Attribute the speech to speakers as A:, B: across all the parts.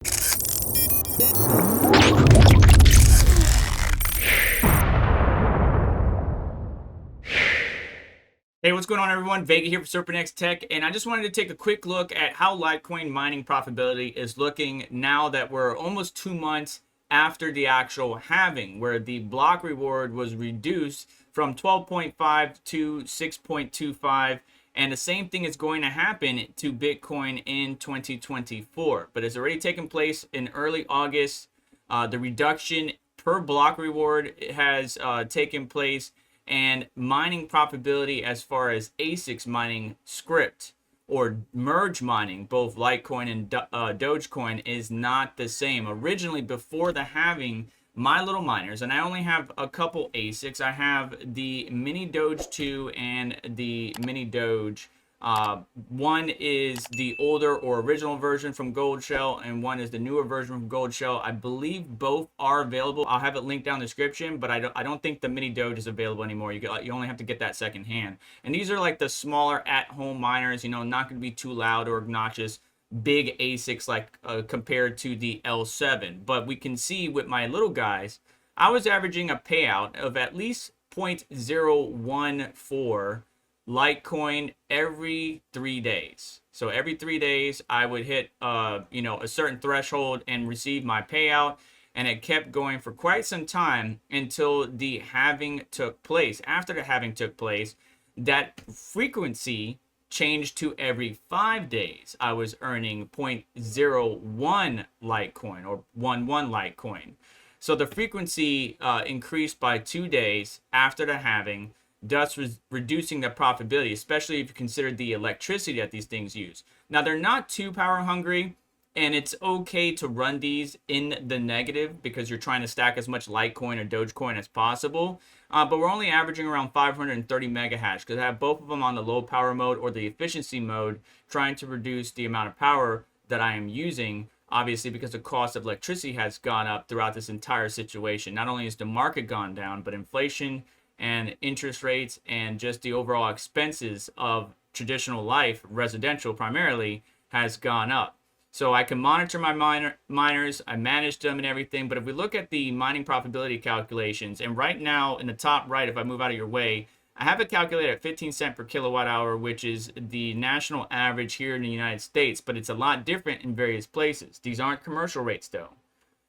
A: Hey, what's going on, everyone? Vega here for SerpentX Tech, and I just wanted to take a quick look at how Litecoin mining profitability is looking now that we're almost 2 months after the actual halving, where the block reward was reduced from 12.5 to 6.25, and the same thing is going to happen to Bitcoin in 2024. But it's already taken place in early August. The reduction per block reward has taken place, and mining profitability as far as ASICs mining script or merge mining, both Litecoin and Dogecoin, is not the same. Originally, before the halving, my little miners, and I only have a couple ASICs. I have the Mini Doge 2 and the Mini Doge. One is the older or original version from Gold Shell, and one is the newer version from Gold Shell. I believe both are available. I'll have it linked down in the description, but I don't think the Mini Doge is available anymore. You only have to get that second hand. And these are like the smaller at-home miners, you know, not going to be too loud or obnoxious, big ASICs like compared to the L7. But we can see with my little guys, I was averaging a payout of at least 0.014 Litecoin every 3 days. So every 3 days I would hit a certain threshold and receive my payout, and it kept going for quite some time until the halving took place. After the halving took place, that frequency changed to every 5 days. I was earning 0.01 Litecoin or 11 Litecoin. So the frequency increased by 2 days after the halving, thus reducing the profitability, especially if you consider the electricity that these things use. Now, they're not too power hungry, and it's okay to run these in the negative because you're trying to stack as much Litecoin or Dogecoin as possible. But we're only averaging around 530 mega hash because I have both of them on the low power mode or the efficiency mode, trying to reduce the amount of power that I am using. Obviously, because the cost of electricity has gone up throughout this entire situation. Not only has the market gone down, but inflation and interest rates and just the overall expenses of traditional life, residential primarily, has gone up. So I can monitor my miners, I manage them and everything. But if we look at the mining profitability calculations, and right now in the top right, if I move out of your way, I have it calculated at 15 cents per kilowatt hour, which is the national average here in the United States, but it's a lot different in various places. These aren't commercial rates though.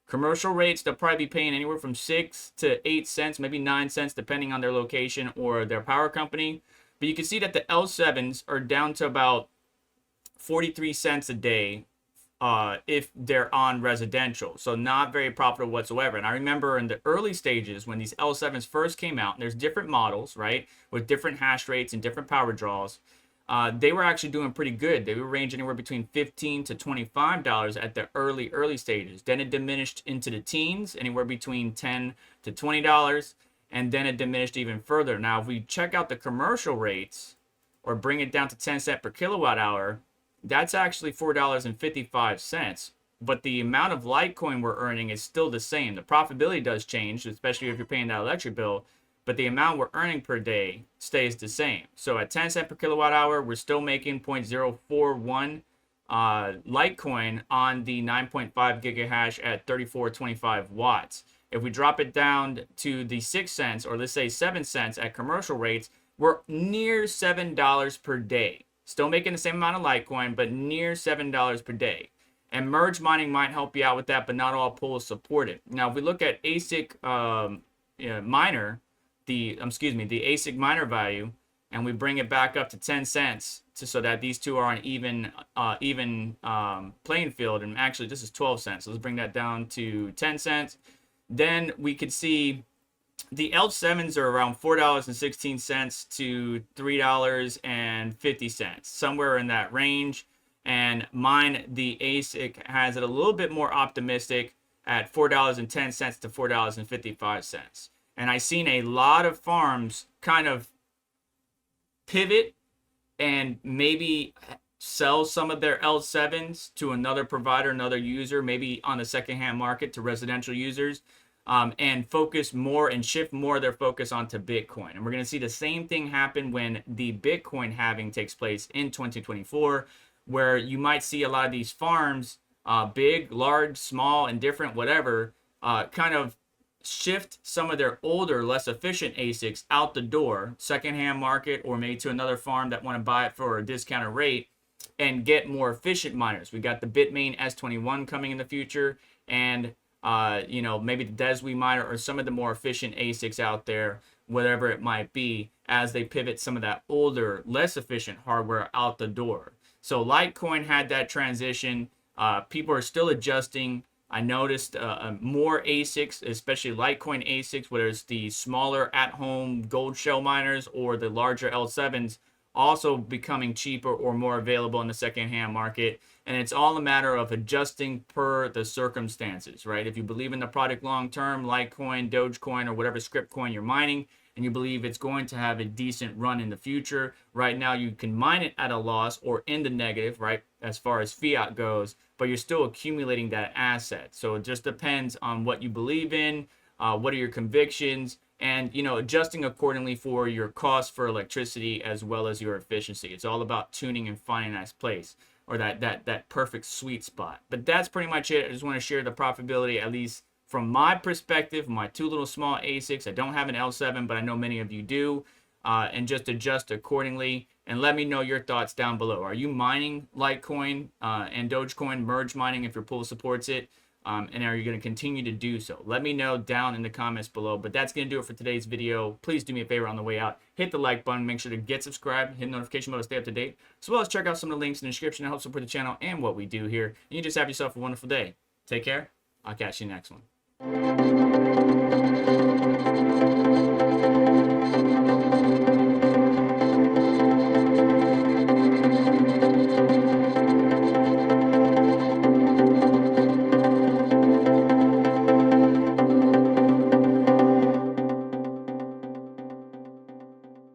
A: Commercial rates, they'll probably be paying anywhere from 6 to 8 cents, maybe 9 cents, depending on their location or their power company. But you can see that the L7s are down to about 43 cents a day if they're on residential. So not very profitable whatsoever. And I remember in the early stages when these L7s first came out, and there's different models, right, with different hash rates and different power draws. They were actually doing pretty good. They were ranging anywhere between $15 to $25 at the early stages. Then it diminished into the teens, anywhere between $10 to $20, and then it diminished even further. Now, if we check out the commercial rates or bring it down to 10 cents per kilowatt hour, that's actually $4.55. But the amount of Litecoin we're earning is still the same. The profitability does change, especially if you're paying that electric bill, but the amount we're earning per day stays the same. So at 10 cents per kilowatt hour, we're still making 0.041 Litecoin on the 9.5 gigahash at 3425 watts. If we drop it down to the 6 cents, or let's say 7 cents at commercial rates, we're near $7 per day. Still making the same amount of Litecoin, but near $7 per day. And merge mining might help you out with that, but not all pools support it. Now, if we look at ASIC miner, the ASIC miner value, and we bring it back up to 10 cents so that these two are on even playing field. And actually, this is 12 cents. So let's bring that down to 10 cents. Then we could see the L7s are around $4.16 to $3.50, somewhere in that range. And mine, the ASIC, has it a little bit more optimistic at $4.10 to $4.55. And I've seen a lot of farms kind of pivot and maybe sell some of their L7s to another provider, another user, maybe on the secondhand market to residential users, and focus more and shift more of their focus onto Bitcoin. And we're going to see the same thing happen when the Bitcoin halving takes place in 2024, where you might see a lot of these farms big, large, small, indifferent, whatever, kind of shift some of their older, less efficient ASICs out the door, secondhand market, or maybe to another farm that want to buy it for a discounted rate, and get more efficient miners. We got the Bitmain S21 coming in the future, and you know, maybe the Deswe miner or some of the more efficient ASICs out there, whatever it might be, as they pivot some of that older, less efficient hardware out the door. So Litecoin had that transition. People are still adjusting. I noticed more ASICs, especially Litecoin ASICs, whether it's the smaller at-home gold shell miners or the larger L7s, also becoming cheaper or more available in the secondhand market. And it's all a matter of adjusting per the circumstances, right? If you believe in the product long-term, Litecoin, Dogecoin, or whatever script coin you're mining, and you believe it's going to have a decent run in the future, right now you can mine it at a loss or in the negative, right, as far as fiat goes, but you're still accumulating that asset. So it just depends on what you believe in, what are your convictions, and, you know, adjusting accordingly for your cost for electricity as well as your efficiency. It's all about tuning and finding that place, or that perfect sweet spot. But that's pretty much it. I just want to share the profitability, at least from my perspective, my two little small ASICs. I don't have an L7, but I know many of you do, and just adjust accordingly. And let me know your thoughts down below. Are you mining Litecoin and Dogecoin, merge mining if your pool supports it? And are you going to continue to do so? Let me know down in the comments below. But that's going to do it for today's video. Please do me a favor on the way out. Hit the like button. Make sure to get subscribed. Hit the notification bell to stay up to date. As well as check out some of the links in the description to help support the channel and what we do here. And you just have yourself a wonderful day. Take care. I'll catch you next one.